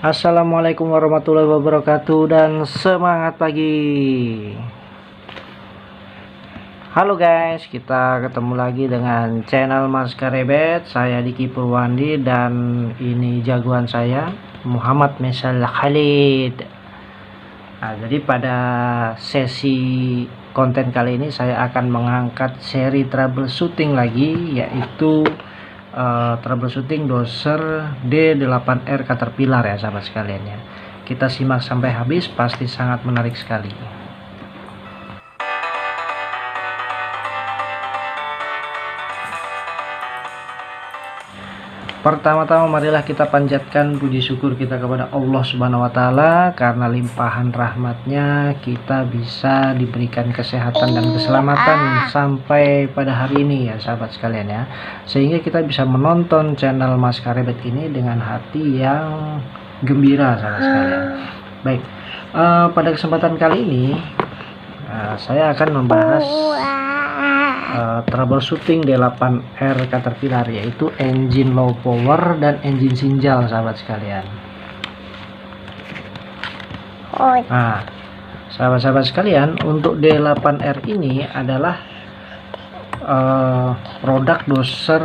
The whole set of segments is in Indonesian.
Assalamualaikum warahmatullahi wabarakatuh dan semangat pagi. Halo guys, kita ketemu lagi dengan channel Mas Karebet. Saya Diki Purwandi dan ini jagoan saya Muhammad Mesal Khalid. Nah, jadi pada sesi konten kali ini saya akan mengangkat seri troubleshooting lagi, yaitu troubleshooting doser D8R Caterpillar ya sahabat sekalian ya. Kita simak sampai habis, pasti sangat menarik sekali. Pertama-tama marilah kita panjatkan puji syukur kita kepada Allah Subhanahu wa taala, karena limpahan rahmatnya kita bisa diberikan kesehatan dan keselamatan sampai pada hari ini ya sahabat sekalian ya. Sehingga kita bisa menonton channel Mas Karebet ini dengan hati yang gembira sahabat sekalian. Baik, pada kesempatan kali ini saya akan membahas troubleshooting D8R Caterpillar, yaitu engine low power dan engine sinjal sahabat sekalian. Nah, sahabat-sahabat sekalian, untuk D8R ini adalah produk doser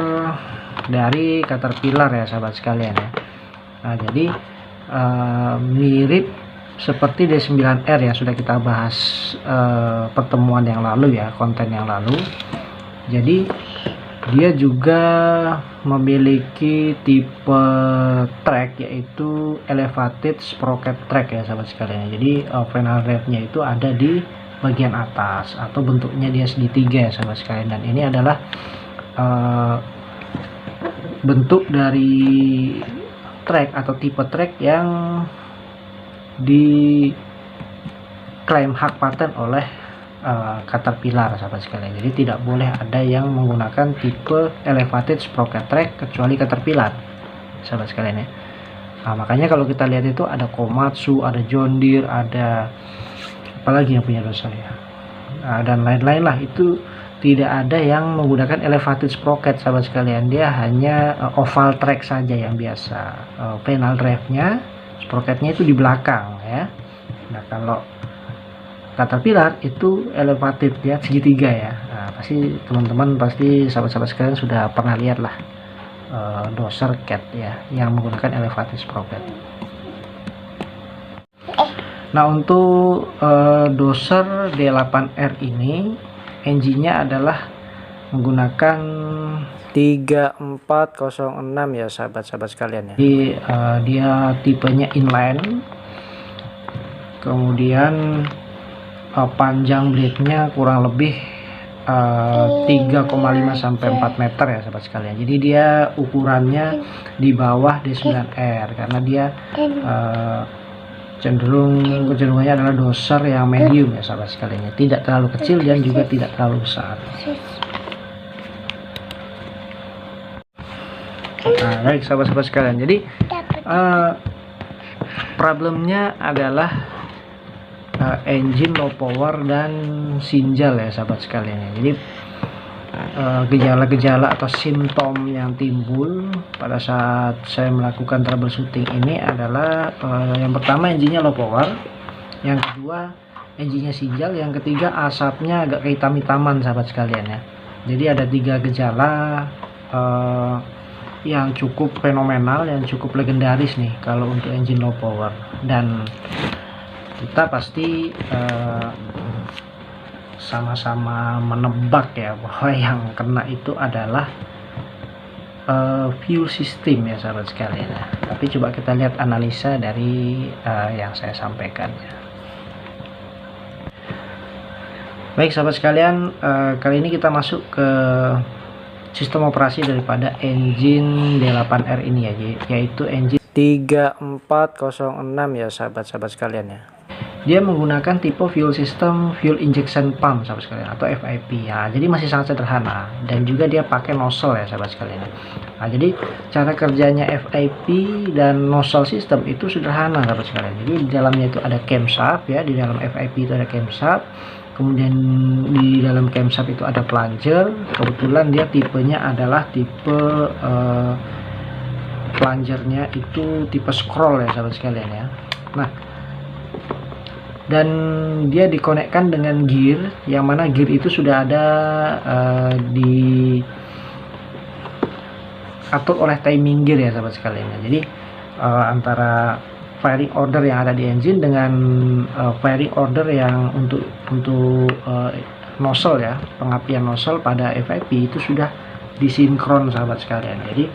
dari Caterpillar ya sahabat sekalian ya. Nah, jadi mirip seperti D9R yang sudah kita bahas pertemuan yang lalu ya, konten yang lalu. Jadi dia juga memiliki tipe track, yaitu elevated sprocket track ya sahabat sekalian. Jadi final rev-nya itu ada di bagian atas atau bentuknya dia segitiga ya sahabat sekalian. Dan ini adalah bentuk dari track atau tipe track yang diklaim hak paten oleh Caterpillar sahabat sekalian. Jadi tidak boleh ada yang menggunakan tipe elevated sprocket track kecuali Caterpillar sahabat sekalian ya. Nah, makanya kalau kita lihat itu ada Komatsu, ada John Deere, ada apalagi yang punya doser ya, dan lain-lain lah, itu tidak ada yang menggunakan elevated sprocket sahabat sekalian. Dia hanya oval track saja yang biasa. Final drive-nya, sprocketnya itu di belakang ya. Nah, kalau Caterpillar itu elevated ya, segitiga ya. Nah, pasti teman-teman, pasti sahabat-sahabat sekalian sudah pernah lihat lah doser cat ya yang menggunakan elevated sprocket. Nah, untuk doser D8R ini engine-nya adalah menggunakan 3406 ya sahabat-sahabat sekalian ya. Jadi dia tipenya inline, kemudian panjang blade-nya kurang lebih 3,5 sampai 4 meter ya sahabat sekalian. Jadi dia ukurannya di bawah D9R karena dia kecenderungannya adalah doser yang medium ya sahabat sekalian. Tidak terlalu kecil dan juga tidak terlalu besar. Nah, baik sahabat-sahabat sekalian. Jadi problemnya adalah engine low power dan sinjal ya sahabat sekalian. Jadi gejala-gejala atau simptom yang timbul pada saat saya melakukan troubleshooting ini adalah yang pertama engine-nya low power, yang kedua engine-nya sinjal, yang ketiga asapnya agak kehitam-hitaman sahabat sekalian ya. Jadi ada 3 gejala yang cukup fenomenal, yang cukup legendaris nih kalau untuk engine low power. Dan kita pasti sama-sama menebak ya bahwa yang kena itu adalah fuel system ya sahabat sekalian ya. Tapi coba kita lihat analisa dari yang saya sampaikan ya. Baik sahabat sekalian, kali ini kita masuk ke sistem operasi daripada engine D8R ini ya, yaitu engine 3406 ya sahabat-sahabat sekalian ya. Dia menggunakan tipe fuel system fuel injection pump sahabat sekalian atau FIP ya. Jadi masih sangat sederhana dan juga dia pakai nozzle ya sahabat sekalian. Nah, jadi cara kerjanya FIP dan nozzle system itu sederhana sahabat sekalian. Jadi di dalamnya itu ada camshaft ya, di dalam FIP itu ada camshaft. Kemudian di dalam camshaft itu ada plunger. Kebetulan dia tipenya adalah tipe plungernya itu tipe scroll ya sahabat sekalian ya. Nah, dan dia dikonekkan dengan gear, yang mana gear itu sudah ada diatur oleh timing gear ya sahabat sekalian ya. Jadi antara firing order yang ada di engine dengan firing order yang untuk nozzle ya, pengapian nozzle pada FIP itu sudah disinkron sahabat sekalian. Jadi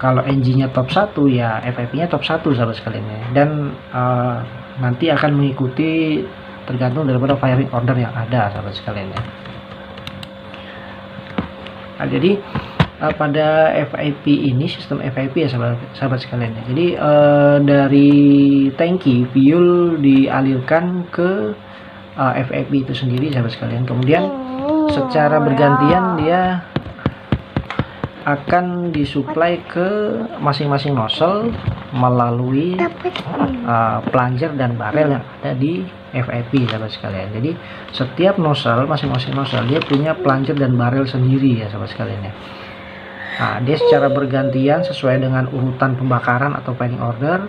kalau engine-nya top 1 ya FIP-nya top 1 sahabat sekalian ya. Dan nanti akan mengikuti tergantung daripada firing order yang ada sahabat sekalian ya. Nah, jadi pada FIP ini, sistem FIP ya sahabat sekalian ya. Jadi dari tangki fuel dialirkan ke FIP itu sendiri sahabat sekalian. Kemudian secara bergantian dia akan disuplai ke masing-masing nozzle melalui plunger dan barel yang ada di FIP sahabat sekalian. Jadi setiap nozzle, masing-masing nozzle dia punya plunger dan barel sendiri ya sahabat sekalian ya. Nah, dia secara bergantian sesuai dengan urutan pembakaran atau firing order.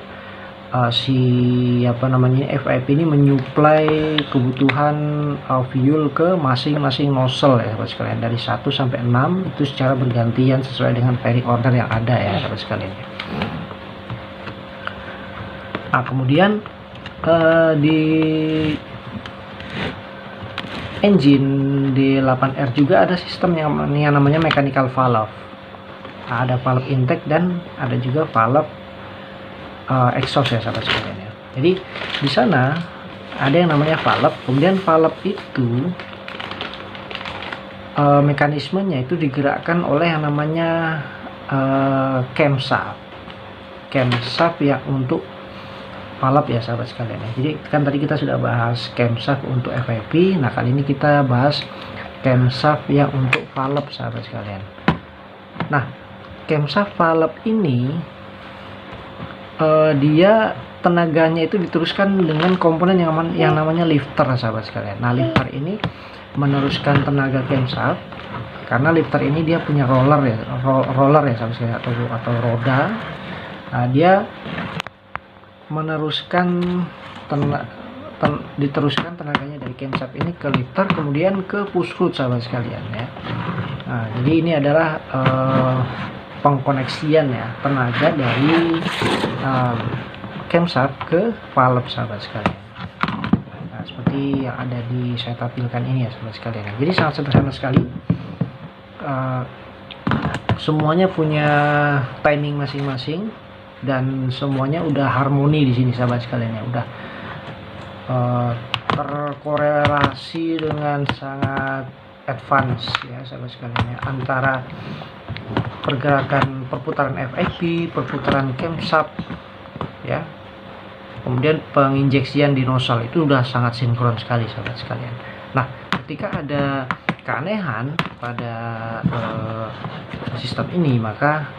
FIP ini menyuplai kebutuhan fuel ke masing-masing nozzle ya sahabat sekalian, dari 1 sampai 6 itu secara bergantian sesuai dengan firing order yang ada ya sahabat sekalian. Nah, kemudian di engine D8R juga ada sistem yang namanya mechanical valve. Nah, ada valve intake dan ada juga valve exhaust ya sahabat sekalian ya. Jadi di sana ada yang namanya valve, kemudian valve itu mekanismenya itu digerakkan oleh yang namanya camshaft yang untuk valve ya sahabat sekalian ya. Jadi kan tadi kita sudah bahas camshaft untuk FIP, nah kali ini kita bahas camshaft yang untuk valve sahabat sekalian. Nah, camshaft valve ini dia tenaganya itu diteruskan dengan komponen yang namanya lifter sahabat sekalian. Nah, lifter ini meneruskan tenaga camshaft karena lifter ini dia punya roller ya sahabat sekalian, atau roda. Nah, dia meneruskan diteruskan tenaganya dari camshaft ini ke lifter, kemudian ke push rod sahabat sekalian ya. Nah, jadi ini adalah pengkoneksian ya tenaga dari camshaft ke valve sahabat sekalian. Nah, seperti yang ada di saya tampilkan ini ya sahabat sekalian. Jadi sangat sederhana sekali. Semuanya punya timing masing-masing dan semuanya udah harmoni di sini sahabat sekalian ya. Udah terkorelasi dengan sangat advance ya sahabat sekalian ya, antara pergerakan perputaran FIP, perputaran camshaft ya, kemudian penginjeksian di nozzle itu udah sangat sinkron sekali sahabat sekalian. Nah, ketika ada keanehan pada sistem ini, maka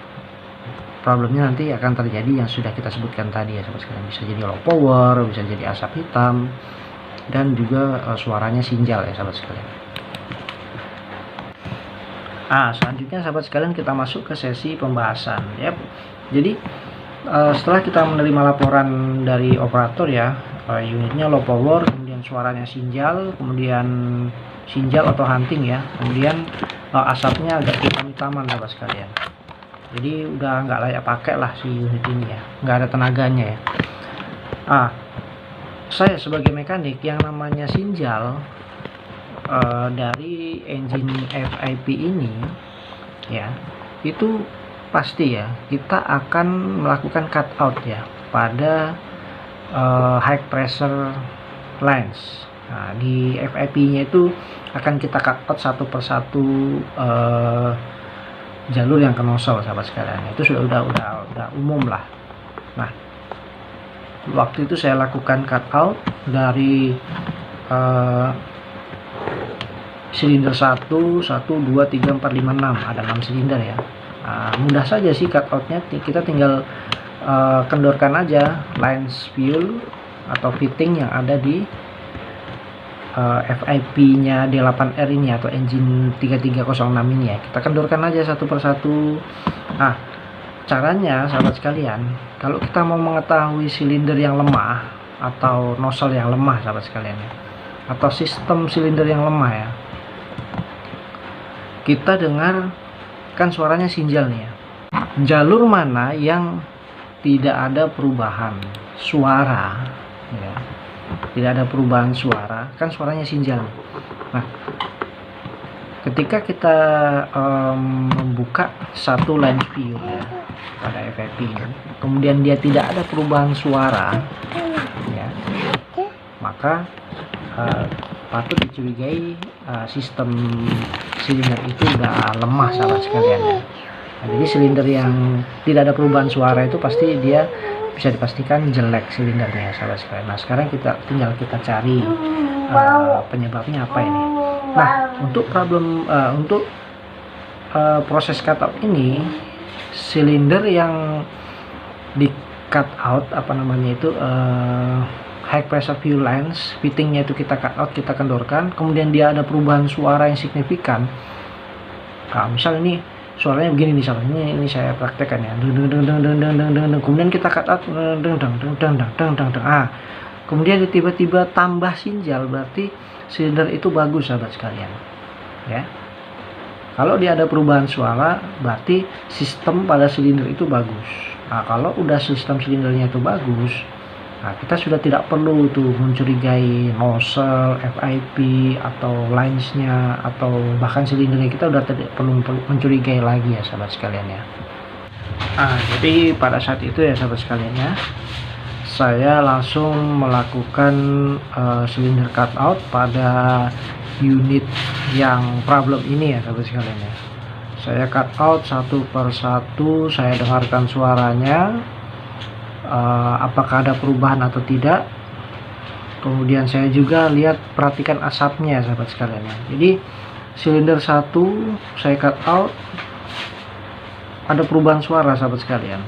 problemnya nanti akan terjadi yang sudah kita sebutkan tadi ya sahabat sekalian. Bisa jadi low power, bisa jadi asap hitam, dan juga suaranya sinjal ya sahabat sekalian. Nah, selanjutnya sahabat sekalian kita masuk ke sesi pembahasan ya. Jadi setelah kita menerima laporan dari operator ya, unitnya low power, kemudian suaranya sinjal, kemudian sinjal atau hunting ya, kemudian asapnya agak hitam-hitaman sahabat sekalian. Jadi udah nggak layak pakai lah si unit ini ya, nggak ada tenaganya ya. Saya sebagai mekanik, yang namanya sinjal dari engine FIP ini ya, itu pasti ya kita akan melakukan cut out ya pada high pressure lines. Nah, di FIP nya itu akan kita cut out satu persatu jalur yang ke nozzle sahabat sekalian. Itu sudah umum lah. Nah, waktu itu saya lakukan cut out dari silinder 1, 2, 3, 4, 5, 6, ada 6 silinder ya. Mudah saja sih cut outnya, kita tinggal kendorkan aja lines fuel atau fitting yang ada di FIP nya D8R ini atau engine 3306 ini ya. Kita kendorkan aja satu persatu. Nah, Caranya sahabat sekalian, kalau kita mau mengetahui silinder yang lemah atau nozzle yang lemah sahabat sekalian ya, atau sistem silinder yang lemah ya, kita dengar kan suaranya sinjal nih ya, jalur mana yang tidak ada perubahan suara ya, tidak ada perubahan suara, kan suaranya sinjal. Nah, ketika kita membuka satu line view ya pada FFP ini, kemudian dia tidak ada perubahan suara ya, maka patut dicurigai sistem silinder itu udah lemah sahabat sekalian ya. Nah, jadi silinder yang tidak ada perubahan suara itu pasti dia bisa dipastikan jelek silindernya sahabat sekalian. Nah, sekarang tinggal kita cari penyebabnya apa ini. Nah, untuk proses cutout ini, silinder yang di cut out high pressure fuel lines, fittingnya itu kita cut out, kita kendorkan, kemudian dia ada perubahan suara yang signifikan. Nah, misal ini suaranya begini nih sahabat, ini saya praktekkan ya, kemudian kita cut out, kemudian tiba-tiba tambah sinjal, berarti silinder itu bagus sahabat sekalian ya. Kalau dia ada perubahan suara, berarti sistem pada silinder itu bagus. Nah, kalau udah sistem silindernya itu bagus, nah kita sudah tidak perlu tuh mencurigai nozzle, FIP atau linesnya, atau bahkan silindernya, kita udah tidak perlu mencurigai lagi ya sahabat sekalian ya. Nah, jadi pada saat itu ya sahabat sekalian ya, saya langsung melakukan silinder cutout pada unit yang problem ini ya sahabat sekalian ya. Saya cut out satu per satu, saya dengarkan suaranya, apakah ada perubahan atau tidak. Kemudian saya juga perhatikan asapnya ya sahabat sekalian ya. Jadi silinder 1 saya cut out, ada perubahan suara sahabat sekalian.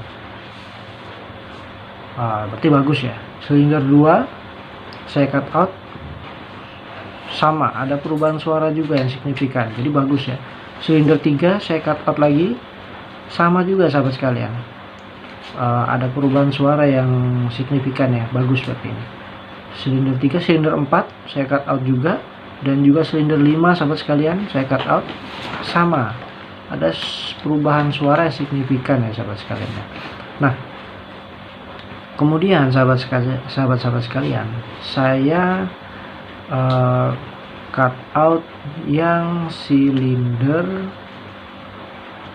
Berarti bagus ya. Silinder 2 saya cut out, sama, ada perubahan suara juga yang signifikan, jadi bagus ya. Silinder 3 saya cut out lagi, sama juga sahabat sekalian, ada perubahan suara yang signifikan ya, bagus berarti ini. Silinder 3, silinder 4 saya cut out juga, dan juga silinder 5 sahabat sekalian saya cut out, sama, ada perubahan suara yang signifikan ya sahabat sekalian ya. Nah, kemudian sahabat sekalian, saya cut out yang silinder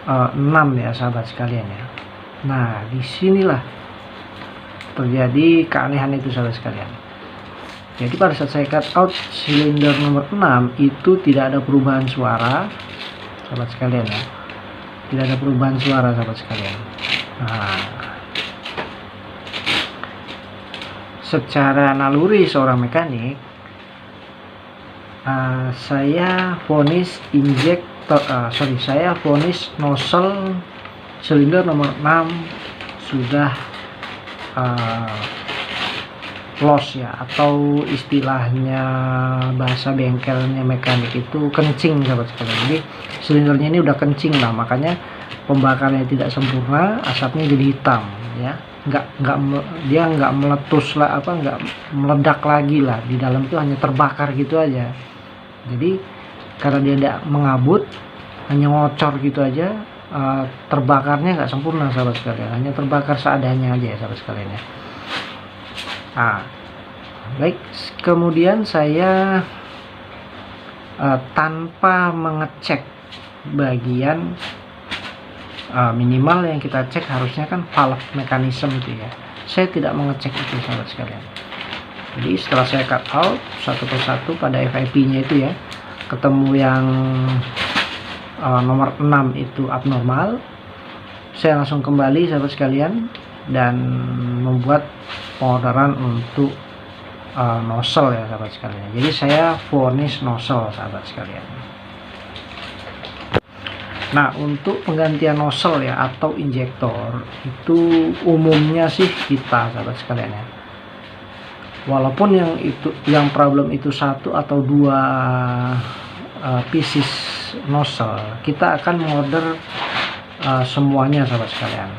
6 ya sahabat sekalian ya. Nah, disinilah terjadi keanehan itu sahabat sekalian. Jadi pada saat saya cut out silinder nomor 6 itu tidak ada perubahan suara sahabat sekalian ya, tidak ada perubahan suara sahabat sekalian. Nah, secara naluri seorang mekanik, saya vonis saya vonis nozzle silinder nomor 6 sudah loss ya, atau istilahnya bahasa bengkelnya mekanik itu kencing sahabat sekalian. Jadi silindernya ini udah kencing lah, makanya pembakarnya tidak sempurna, asapnya jadi hitam ya. Dia nggak meletus lah, nggak meledak lagi lah, di dalam itu hanya terbakar gitu aja. Jadi karena dia tidak mengabut, hanya ngocor gitu aja, terbakarnya nggak sempurna sahabat sekalian, hanya terbakar seadanya aja ya sahabat sekalian ya. Nah, baik, kemudian saya tanpa mengecek bagian minimal yang kita cek harusnya kan valve mekanisme itu ya, saya tidak mengecek itu sahabat sekalian. Jadi setelah saya cut out satu persatu pada FIP nya itu ya, ketemu yang nomor 6 itu abnormal, saya langsung kembali sahabat sekalian dan membuat pengorderan untuk nozzle ya sahabat sekalian. Jadi saya vonis nozzle sahabat sekalian. Nah, untuk penggantian nozzle ya atau injektor itu umumnya sih kita sahabat sekalian ya, walaupun yang problem itu satu atau dua pieces nozzle, kita akan mengorder semuanya sahabat sekalian.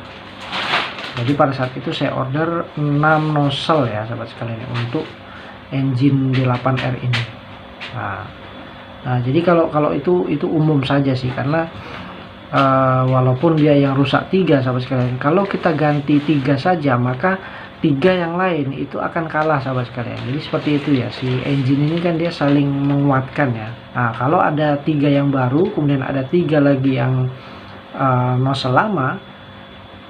Jadi pada saat itu saya order 6 nozzle ya sahabat sekalian untuk engine D8R ini. Nah jadi kalau itu umum saja sih, karena walaupun dia yang rusak 3 sahabat sekalian, kalau kita ganti 3 saja maka 3 yang lain itu akan kalah sahabat sekalian. Jadi seperti itu ya, si engine ini kan dia saling menguatkan ya. Nah kalau ada 3 yang baru kemudian ada 3 lagi yang nozzle lama,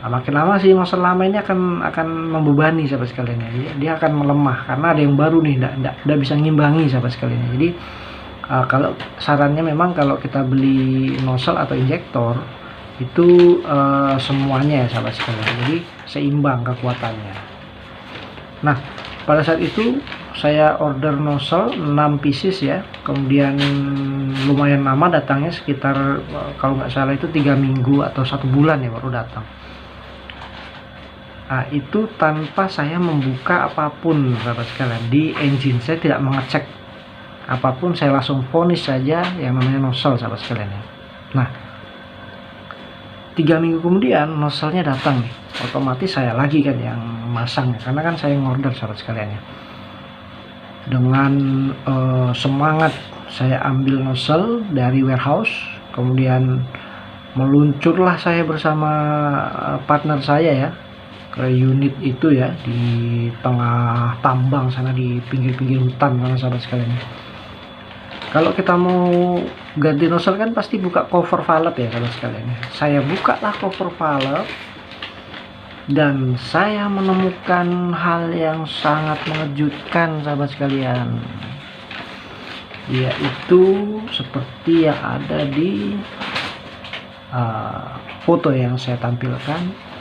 nah, makin lama sih nozzle lama ini akan membebani sahabat sekalian ya. Dia akan melemah karena ada yang baru nih, tidak bisa ngimbangi sahabat sekalian. Jadi kalau sarannya memang kalau kita beli nozzle atau injektor itu semuanya ya sahabat sekalian, jadi seimbang kekuatannya. Nah pada saat itu saya order nozzle 6 pieces ya, kemudian lumayan lama datangnya, sekitar kalau nggak salah itu 3 minggu atau 1 bulan ya baru datang. Nah itu tanpa saya membuka apapun sahabat sekalian di engine, saya tidak mengecek apapun, saya langsung vonis saja yang namanya nozzle sahabat sekalian ya. Nah 3 minggu kemudian nozzle-nya datang nih, otomatis saya lagi kan yang masang karena kan saya ngorder sahabat sekalian ya. Dengan semangat saya ambil nozzle dari warehouse, kemudian meluncurlah saya bersama partner saya ya ke unit itu ya, di tengah tambang sana, di pinggir-pinggir hutan sana sahabat sekalian. Kalau kita mau ganti nozzle kan pasti buka cover valve ya sahabat sekalian. Saya bukalah cover valve dan saya menemukan hal yang sangat mengejutkan sahabat sekalian, yaitu seperti yang ada di foto yang saya tampilkan.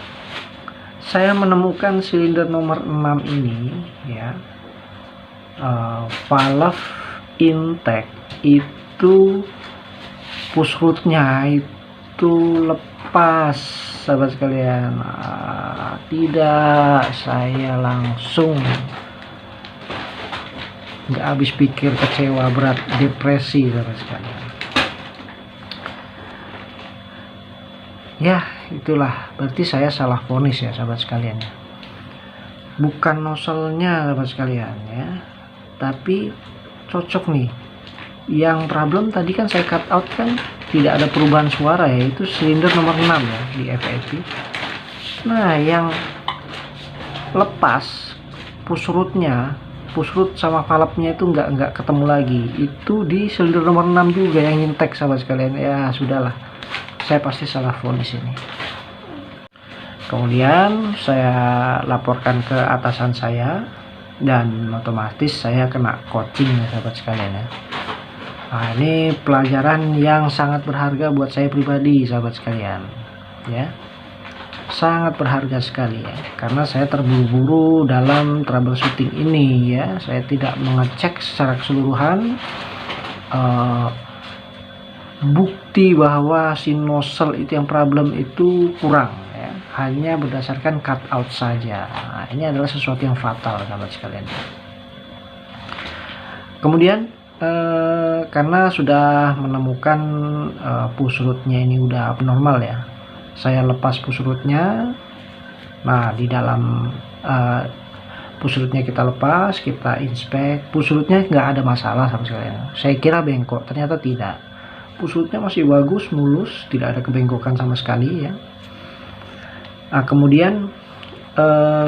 Saya menemukan silinder nomor 6 ini ya, valve intake itu push root-nya itu lepas sahabat sekalian. Tidak, saya langsung nggak habis pikir, kecewa berat, depresi sahabat sekalian. Ya itulah, berarti saya salah vonis ya sahabat sekalian, bukan nozzle-nya sahabat sekalian ya, tapi cocok nih. Yang problem tadi kan saya cut out kan tidak ada perubahan suara ya, itu silinder nomor 6 ya di FAT. Nah yang lepas push root-nya, push root sama valve-nya itu nggak ketemu lagi, itu di silinder nomor 6 juga yang intake sahabat sekalian. Ya sudahlah, saya pasti salah vonis ini. Kemudian saya laporkan ke atasan saya dan otomatis saya kena coaching ya sahabat sekalian ya. Nah ini pelajaran yang sangat berharga buat saya pribadi sahabat sekalian ya, sangat berharga sekali ya, karena saya terburu-buru dalam troubleshooting ini ya. Saya tidak mengecek secara keseluruhan bukti bahwa si nozzle itu yang problem itu kurang ya, hanya berdasarkan cut out saja. Nah, ini adalah sesuatu yang fatal sahabat sekalian. Kemudian karena sudah menemukan push root-nya ini udah abnormal ya, saya lepas push root-nya. Nah di dalam push root-nya kita lepas, kita inspek, push root-nya nggak ada masalah sama sekali. Saya kira bengkok, ternyata tidak. Push root-nya masih bagus, mulus, tidak ada kebengkokan sama sekali ya. Nah kemudian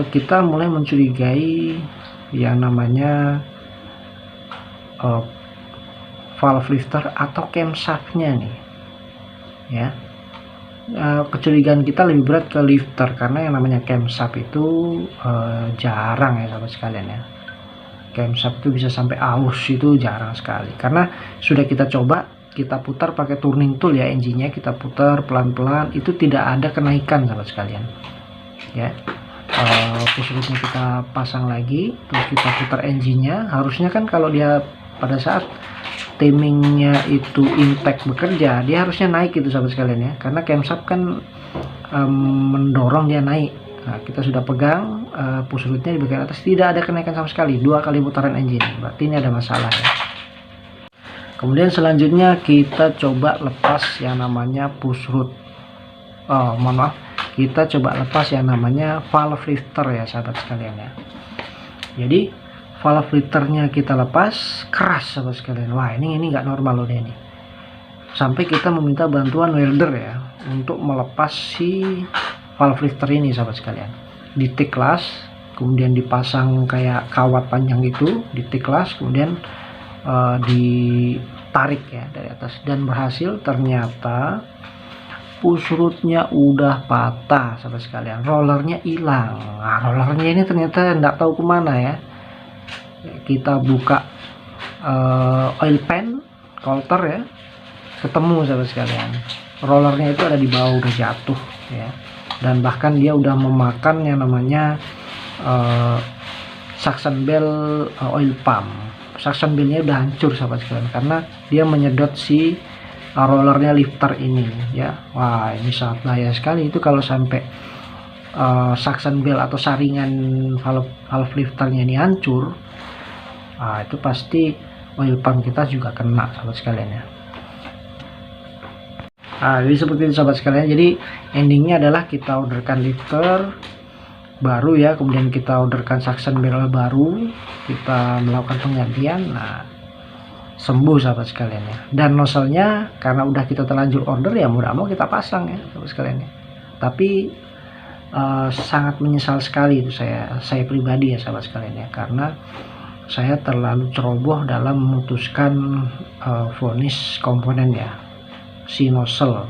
kita mulai mencurigai yang namanya valve lifter atau camshaft-nya nih ya. Kecurigaan kita lebih berat ke lifter, karena yang namanya camshaft itu jarang ya sahabat sekalian ya. Camshaft itu bisa sampai aus, itu jarang sekali, karena sudah kita coba, kita putar pakai turning tool ya, engine-nya kita putar pelan-pelan, itu tidak ada kenaikan sahabat sekalian ya. Push root-nya kita pasang lagi, terus kita putar engine-nya, harusnya kan kalau dia pada saat timingnya itu intake bekerja, dia harusnya naik itu sahabat sekalian ya, karena camshaft kan mendorong dia naik. Nah kita sudah pegang push root-nya di bagian atas, tidak ada kenaikan sama sekali, 2 kali putaran engine, berarti ini ada masalah ya. Kemudian selanjutnya kita coba lepas yang namanya push root mohon maaf, kita coba lepas yang namanya valve lifter ya sahabat sekalian ya. Jadi valve lifternya kita lepas, keras sahabat sekalian. Wah, ini nggak normal loh ini. Sampai kita meminta bantuan welder ya untuk melepas si valve lifter ini sahabat sekalian. Ditiklas, kemudian dipasang kayak kawat panjang gitu, ditiklas, kemudian ditarik ya dari atas, dan berhasil. Ternyata pusrutnya udah patah sahabat sekalian, rollernya hilang. Nah, rollernya ini ternyata nggak tahu kemana ya. Kita buka oil pan coulter ya, ketemu sahabat sekalian, rollernya itu ada di bawah, udah jatuh ya, dan bahkan dia udah memakan yang namanya suction bell oil pump. Suction bellnya udah hancur sahabat sekalian karena dia menyedot si rollernya lifter ini ya. Wah, ini sangat bahaya sekali itu kalau sampai suction bell atau saringan valve lifternya ini hancur. Itu pasti oil pump kita juga kena sahabat sekalian ya. Jadi seperti itu sahabat sekalian. Jadi endingnya adalah kita orderkan lifter baru ya, kemudian kita orderkan suction bell baru, kita melakukan penggantian. Nah, sembuh sahabat sekalian ya. Dan nozzle-nya karena udah kita terlanjur order ya, mau kita pasang ya sahabat sekalian ya. Tapi sangat menyesal sekali itu saya pribadi ya sahabat sekalian ya, karena saya terlalu ceroboh dalam memutuskan vonis komponen ya, si nozzle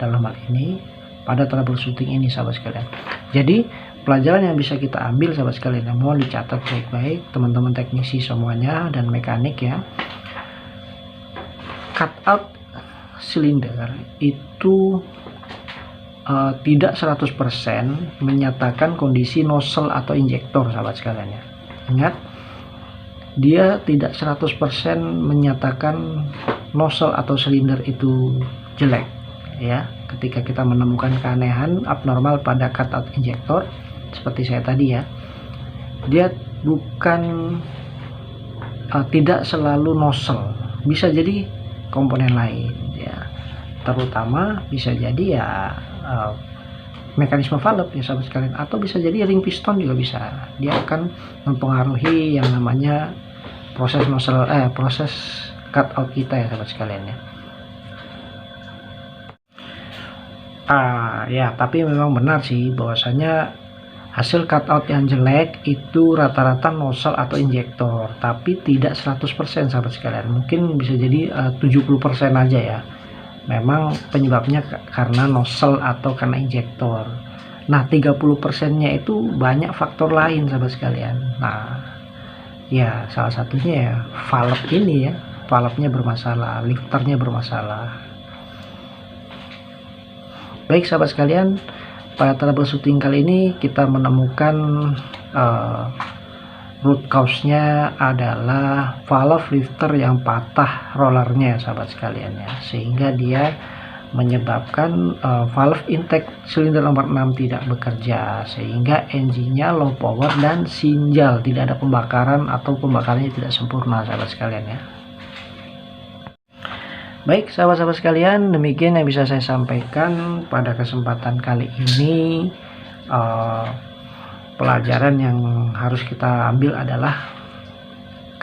dalam hal ini pada troubleshooting ini sahabat sekalian. Jadi pelajaran yang bisa kita ambil sahabat sekalian ya, mohon dicatat baik-baik teman-teman teknisi semuanya dan mekanik ya. Cutout silinder itu tidak 100% menyatakan kondisi nozzle atau injektor sahabat sekalian ya. Ingat, dia tidak 100% menyatakan nozzle atau silinder itu jelek ya. Ketika kita menemukan keanehan abnormal pada cutout injektor seperti saya tadi ya, dia bukan tidak selalu nozzle, bisa jadi komponen lain ya, terutama bisa jadi ya mekanisme valve ya sahabat sekalian, atau bisa jadi ring piston juga bisa. Dia akan mempengaruhi yang namanya proses nozzle proses cutout kita ya sahabat sekalian ya. Ya, tapi memang benar sih bahwasanya hasil cutout yang jelek itu rata-rata nozzle atau injektor, tapi tidak 100% sahabat sekalian. Mungkin bisa jadi 70% aja ya. Memang penyebabnya karena nozzle atau karena injektor. Nah, 30%-nya itu banyak faktor lain sahabat sekalian. Nah, ya salah satunya ya valve ini ya, valve-nya bermasalah, lifternya bermasalah. Baik sahabat sekalian, pada troubleshooting kali ini kita menemukan root cause-nya adalah valve lifter yang patah rollernya sahabat sekalian ya, sehingga dia menyebabkan valve intake silinder nomor 6 tidak bekerja, sehingga engine-nya low power dan sinjal, tidak ada pembakaran atau pembakarannya tidak sempurna sahabat sekalian ya. Baik sahabat-sahabat sekalian, demikian yang bisa saya sampaikan pada kesempatan kali ini. Pelajaran yang harus kita ambil adalah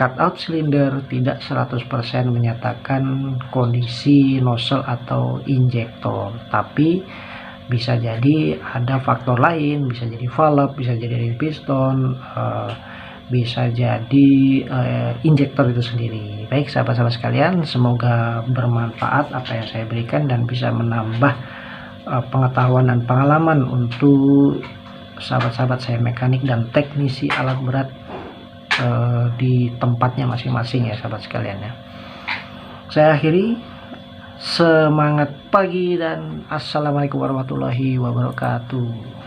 cutout silinder tidak 100% menyatakan kondisi nozzle atau injektor, tapi bisa jadi ada faktor lain, bisa jadi valve, bisa jadi ring piston, bisa jadi injektor itu sendiri. Baik sahabat-sahabat sekalian, semoga bermanfaat apa yang saya berikan dan bisa menambah pengetahuan dan pengalaman untuk sahabat-sahabat saya mekanik dan teknisi alat berat di tempatnya masing-masing ya sahabat sekalian ya. Saya akhiri, semangat pagi dan assalamualaikum warahmatullahi wabarakatuh.